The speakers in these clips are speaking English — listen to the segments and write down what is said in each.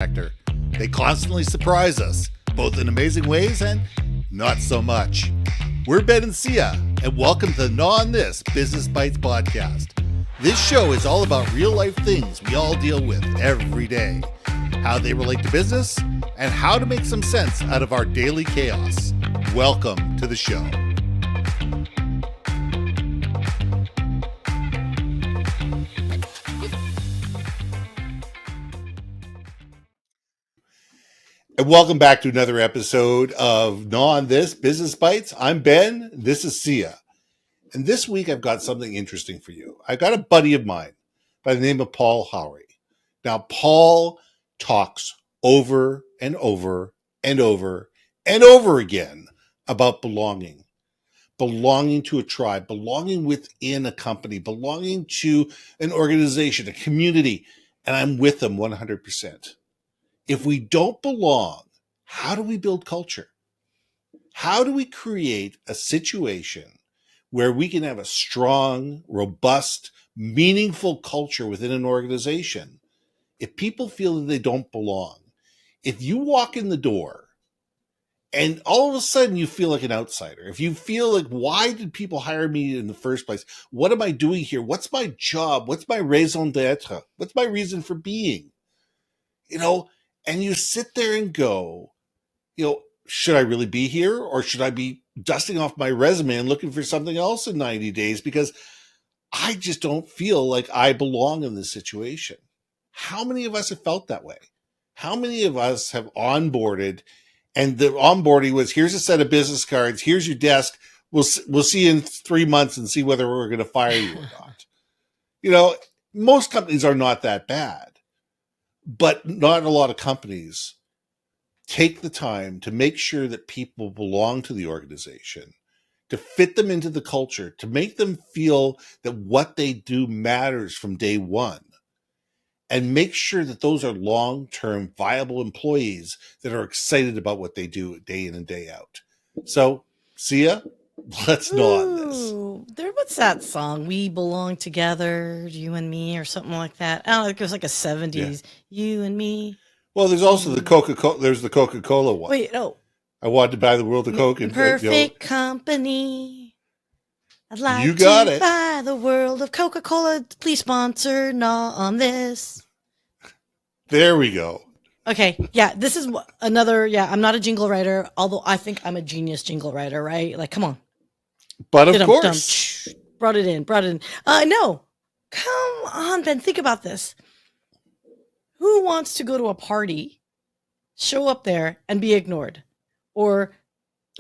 factor. They constantly surprise us, both in amazing ways and not so much. We're Ben and Syya, and welcome to the Gnaw on This Business Bytes podcast. This show is all about real-life things we all deal with every day, how they relate to business, and how to make some sense out of our daily chaos. Welcome to the show. And welcome back to another episode of Gnaw on This Business Bytes. I'm Ben. This is Syya. And this week I've got something interesting for you. I've got a buddy of mine by the name of Paul Howery. Now, Paul talks over and over and over and over again about belonging to a tribe, belonging within a company, belonging to an organization, a community. And I'm with him 100%. If we don't belong, how do we build culture? How do we create a situation where we can have a strong, robust, meaningful culture within an organization if people feel that they don't belong? If you walk in the door and all of a sudden you feel like an outsider, if you feel like, why did people hire me in the first place? What am I doing here? What's my job? What's my raison d'etre? What's my reason for being? And you sit there and go, should I really be here? Or should I be dusting off my resume and looking for something else in 90 days? Because I just don't feel like I belong in this situation. How many of us have felt that way? How many of us have onboarded, and the onboarding was, here's a set of business cards, here's your desk, we'll see you in 3 months and see whether we're going to fire you or not. Most companies are not that bad. But not a lot of companies take the time to make sure that people belong to the organization, to fit them into the culture, to make them feel that what they do matters from day one, and make sure that those are long-term viable employees that are excited about what they do day in and day out. So, Syya, let's gnaw on this. What's that song? We Belong Together, You and Me, or something like that. Oh, it was like a 70s. Yeah. You and Me. Well, there's also the Coca-Cola. There's the Coca-Cola one. Wait, no. I wanted to buy the world of Coke. Perfect company. I'd like you got to it. buy the world of Coca-Cola. Please sponsor Gnaw on This. There we go. Okay, yeah, this is another, I'm not a jingle writer, although I think I'm a genius jingle writer, right? Like, come on. But of course. Brought it in. No. Come on, Ben, think about this. Who wants to go to a party, show up there, and be ignored? Or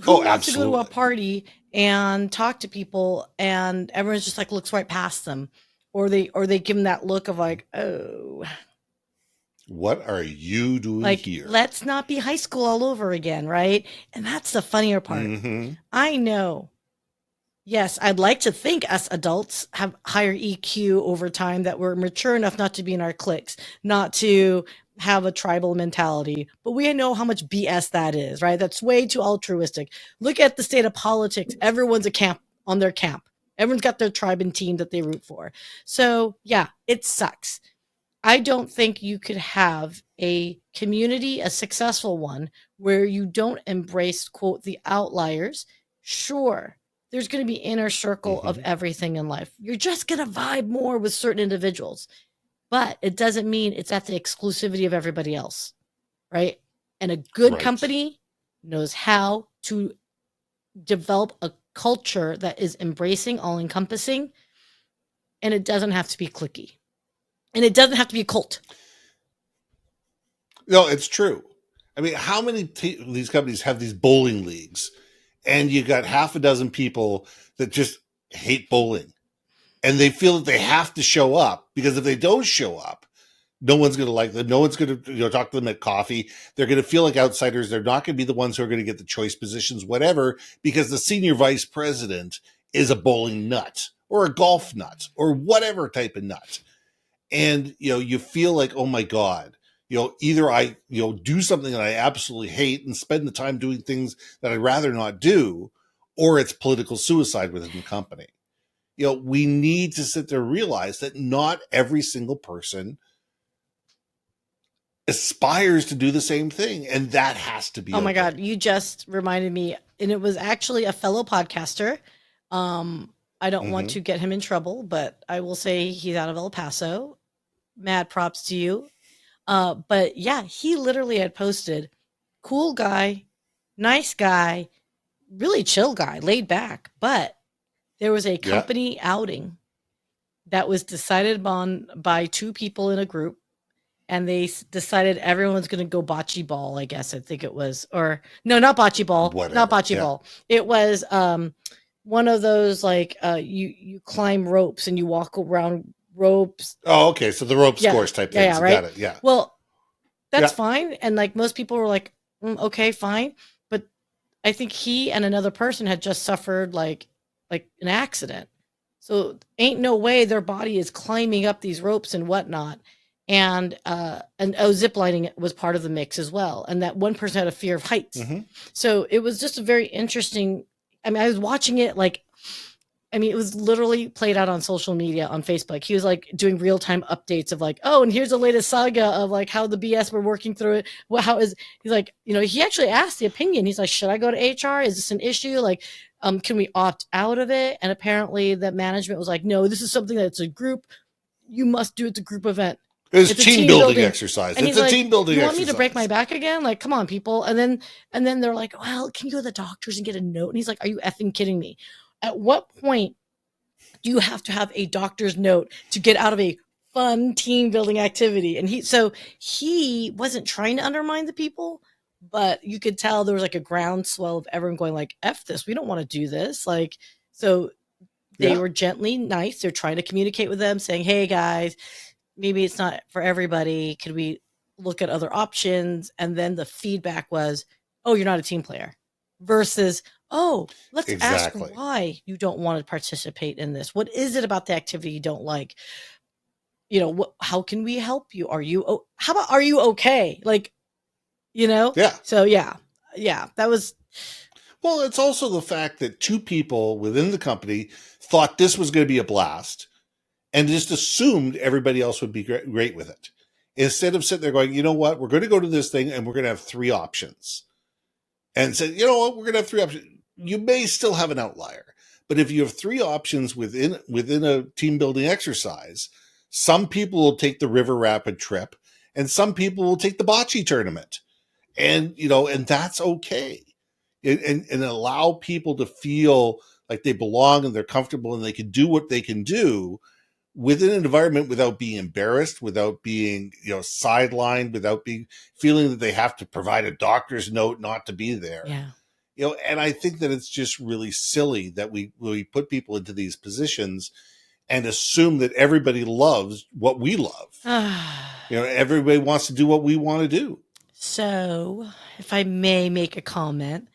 who wants to go to a party and talk to people and everyone's just like looks right past them? Or they give them that look of like, oh, what are you doing here? Let's not be high school all over again, right? And that's the funnier part. Mm-hmm. I know. Yes, I'd like to think us adults have higher EQ over time, that we're mature enough not to be in our cliques, not to have a tribal mentality. But we know how much BS that is, right? That's way too altruistic. Look at the state of politics. Everyone's a camp on their camp. Everyone's got their tribe and team that they root for. So yeah, it sucks. I don't think you could have a community, a successful one, where you don't embrace, quote, the outliers. Sure, there's going to be inner circle of everything in life. You're just going to vibe more with certain individuals. But it doesn't mean it's at the exclusivity of everybody else, right? And a good company knows how to develop a culture that is embracing, all-encompassing, and it doesn't have to be cliquey. And it doesn't have to be a cult. No, it's true. I mean, how many of these companies have these bowling leagues? And you got half a dozen people that just hate bowling. And they feel that they have to show up, because if they don't show up, no one's going to like them. No one's going to talk to them at coffee. They're going to feel like outsiders. They're not going to be the ones who are going to get the choice positions, whatever, because the senior vice president is a bowling nut or a golf nut or whatever type of nut. And, you feel like, oh my God, either I, do something that I absolutely hate and spend the time doing things that I'd rather not do, or it's political suicide within the company. We need to sit there and realize that not every single person aspires to do the same thing, and that has to be Oh my okay. God, you just reminded me, and it was actually a fellow podcaster. I don't want to get him in trouble, but I will say he's out of El Paso. Mad props to you. But yeah, he literally had posted, cool guy, nice guy, really chill guy, laid back. But there was a Yeah. company outing that was decided on by two people in a group, and they decided everyone's going to go bocce ball. I guess I think it was, or no, not bocce ball, Whatever. not bocce Yeah. ball. It was one of those like you climb ropes and you walk around ropes. Oh, okay. So the ropes Yeah. course type Yeah, things. yeah, You right. got it. Yeah. Well, that's Yeah. fine. And like most people were like, okay, fine. But I think he and another person had just suffered like an accident. So ain't no way their body is climbing up these ropes and whatnot. And zip lining was part of the mix as well. And that one person had a fear of heights. So it was just a very interesting. I mean, I was watching it like, I mean, it was literally played out on social media on Facebook. He was like doing real time updates of like, oh, and here's the latest saga of like how the BS we're working through it. Well, he's like, he actually asked the opinion. He's like, should I go to HR? Is this an issue? Like, can we opt out of it? And apparently the management was like, no, this is something that's a group. You must do it. It's a group event. It's a team building exercise. And it's a like, team building you exercise. want me to break my back again? Like, come on, people. And then they're like, well, can you go to the doctors and get a note? And he's like, are you effing kidding me? At what point do you have to have a doctor's note to get out of a fun team building activity? And he wasn't trying to undermine the people, but you could tell there was like a groundswell of everyone going like, F this, we don't want to do this. Like, so they were gently nice. They're trying to communicate with them saying, hey guys, maybe it's not for everybody. Could we look at other options? And then the feedback was, oh, you're not a team player versus, oh, let's ask why you don't want to participate in this. What is it about the activity you don't like? How can we help you? How about, are you okay? Like, Yeah. So yeah, that was. Well, it's also the fact that two people within the company thought this was going to be a blast and just assumed everybody else would be great with it. Instead of sitting there going, you know what, we're going to go to this thing and we're going to have three options. And say, you know what, we're going to have three options. You may still have an outlier, but if you have three options within a team building exercise, some people will take the river rapid trip and some people will take the bocce tournament. And, and that's okay. And allow people to feel like they belong and they're comfortable and they can do what they can do within an environment without being embarrassed, without being, sidelined, without feeling that they have to provide a doctor's note not to be there. Yeah. And I think that it's just really silly that we put people into these positions and assume that everybody loves what we love. Everybody wants to do what we want to do. So, if I may make a comment,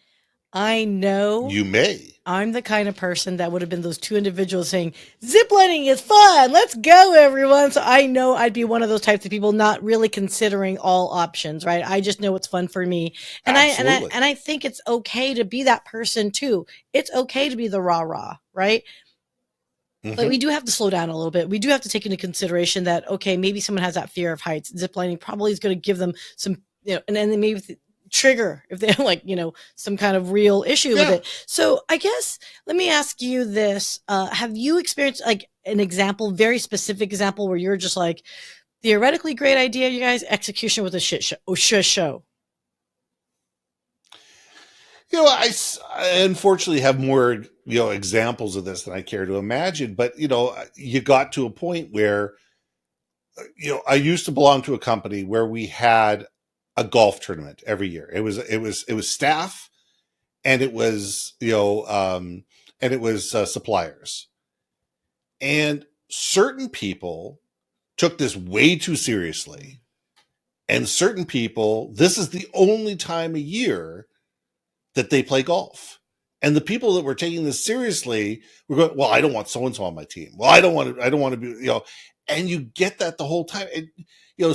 I know you may. I'm the kind of person that would have been those two individuals saying, ziplining is fun. Let's go, everyone. So I know I'd be one of those types of people not really considering all options, right? I just know what's fun for me. And I think it's okay to be that person too. It's okay to be the rah-rah, right? But we do have to slow down a little bit. We do have to take into consideration that, okay, maybe someone has that fear of heights. Ziplining probably is going to give them some, and then maybe trigger if they have like, some kind of real issue with it. So I guess, let me ask you this. Have you experienced like an example, very specific example where you're just like, theoretically great idea, you guys, execution with a shit show? I unfortunately have more, examples of this than I care to imagine, but, you got to a point where, I used to belong to a company where we had a golf tournament every year. It was staff and it was, suppliers. And certain people took this way too seriously. And certain people, this is the only time a year that they play golf. And the people that were taking this seriously were going, well, I don't want so-and-so on my team. Well, I don't want to be, and you get that the whole time. And,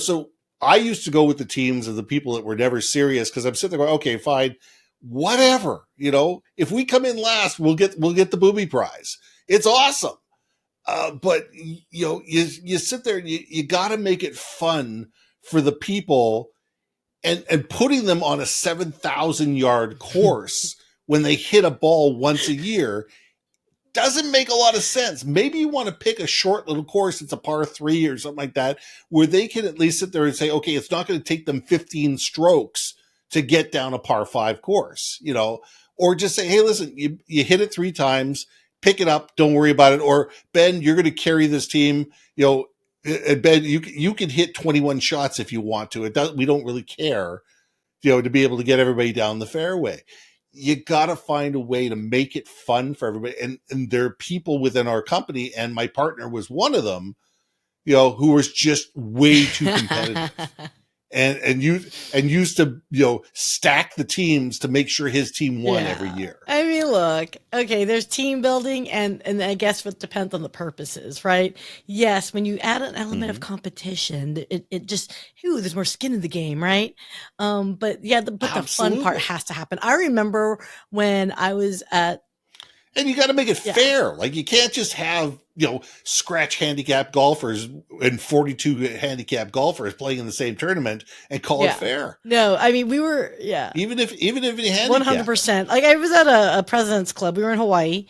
so I used to go with the teams of the people that were never serious because I'm sitting there going, okay, fine, whatever. If we come in last, we'll get the booby prize. It's awesome. But you sit there and you got to make it fun for the people and putting them on a 7,000 yard course when they hit a ball once a year doesn't make a lot of sense. Maybe you want to pick a short little course. It's a par 3 or something like that, where they can at least sit there and say, okay, it's not going to take them 15 strokes to get down a par 5 course, or just say, hey, listen, you hit it 3 times, pick it up. Don't worry about it. Or Ben, you're going to carry this team, and Ben, you can hit 21 shots if you want to. We don't really care, to be able to get everybody down the fairway. You got to find a way to make it fun for everybody. And there are people within our company, and my partner was one of them, who was just way too competitive and used to, stack the teams to make sure his team won every year. I mean, look, okay, there's team building and I guess it depends on the purposes, right? Yes, when you add an element of competition, it just, there's more skin in the game, right? But yeah, the fun part has to happen. I remember when I was at, and you got to make it fair. Like, you can't just have, scratch handicap golfers and 42 handicap golfers playing in the same tournament and call it fair. No, I mean, we were, Even if you handicap. 100%. Like, I was at a president's club. We were in Hawaii,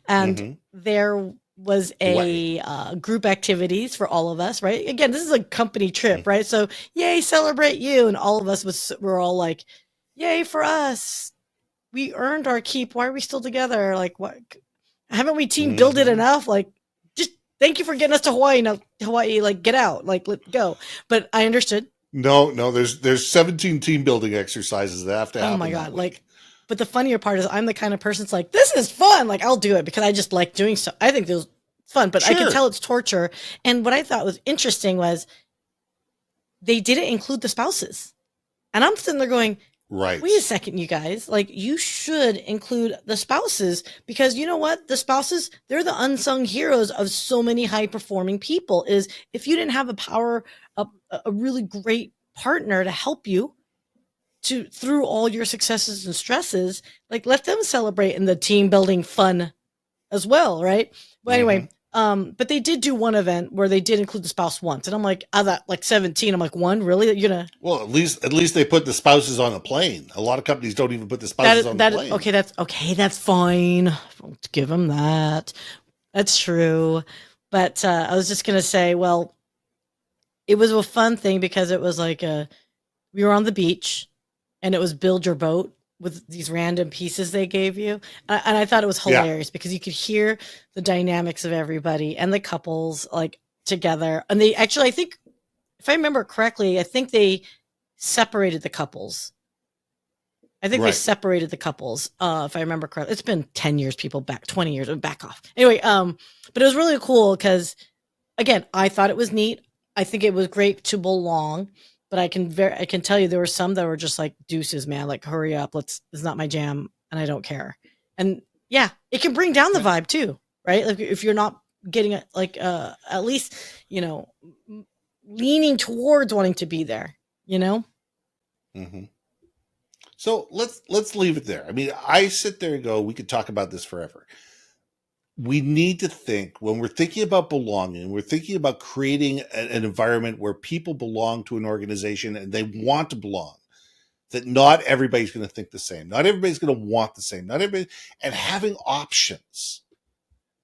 and there was a group activities for all of us, right? Again, this is a company trip, right? So, yay, celebrate you. And all of us were all like, yay for us. We earned our keep. Why are we still together? Like, what? Haven't we team builded enough? Like, just thank you for getting us to Hawaii. Now, Hawaii, like, get out. Like, let's go. But I understood. No, there's 17 team building exercises that have to happen. Oh my God. But the funnier part is I'm the kind of person that's like, this is fun. Like, I'll do it because I just like doing so. I think this is fun, but I can tell it's torture. And what I thought was interesting was they didn't include the spouses. And I'm sitting there going, right. Wait a second, you guys. Like, you should include the spouses because you know what? The spouses, they're the unsung heroes of so many high-performing people. Is if you didn't have a really great partner to help you through all your successes and stresses, like, let them celebrate in the team building fun as well, right? But anyway, but they did do one event where they did include the spouse once, and I'm like, out of that, like 17, I'm like, one, really? You're gonna? Well, at least they put the spouses on the plane. A lot of companies don't even put the spouses on the plane. That's fine. Don't give them that. That's true. But I was just gonna say, well, it was a fun thing because it was like we were on the beach, and it was build your boat with these random pieces they gave you. And I thought it was hilarious because you could hear the dynamics of everybody and the couples like together. And they actually, I think, if I remember correctly, I think they separated the couples. They separated the couples, if I remember correctly. It's been 10 years, 20 years, back off. Anyway, but it was really cool because, again, I thought it was neat. I think it was great to belong. But I can tell you there were some that were just like, deuces, man, like, hurry up. It's not my jam and I don't care. And yeah, it can bring down the vibe too, right? Like, if you're not getting it, like, at least, leaning towards wanting to be there, So let's leave it there. I mean, I sit there and go, we could talk about this forever. We need to think, when we're thinking about belonging, we're thinking about creating an environment where people belong to an organization and they want to belong, that not everybody's going to think the same. Not everybody's going to want the same. And having options,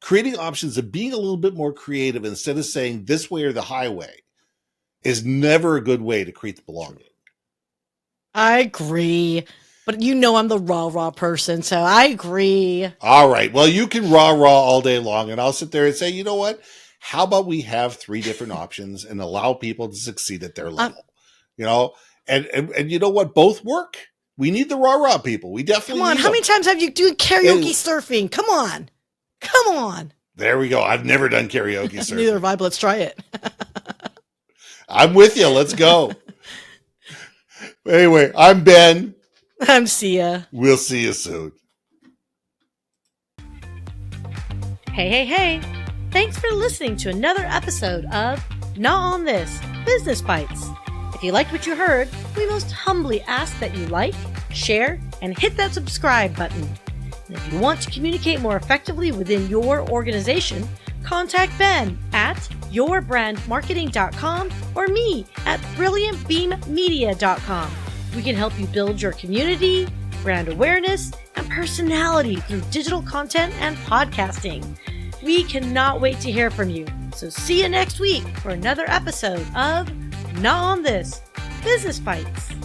creating options and being a little bit more creative instead of saying this way or the highway is never a good way to create the belonging. I agree. But I'm the rah-rah person, so I agree. All right. Well, you can rah-rah all day long, and I'll sit there and say, you know what? How about we have 3 different options and allow people to succeed at their level? And you know what? Both work. We need the rah-rah people. We definitely Come on. need How them. many times have you done karaoke surfing? Come on. There we go. I've never done karaoke surfing. Neither have I, but let's try it. I'm with you. Let's go. Anyway, I'm Ben. I'm Syya. We'll see you soon. Hey. Thanks for listening to another episode of Gnaw on This, Business Bytes. If you liked what you heard, we most humbly ask that you like, share, and hit that subscribe button. And if you want to communicate more effectively within your organization, contact Ben at yourbrandmarketing.com or me at brilliantbeammedia.com. We can help you build your community, brand awareness, and personality through digital content and podcasting. We cannot wait to hear from you. So see you next week for another episode of Gnaw on This, Business Bytes.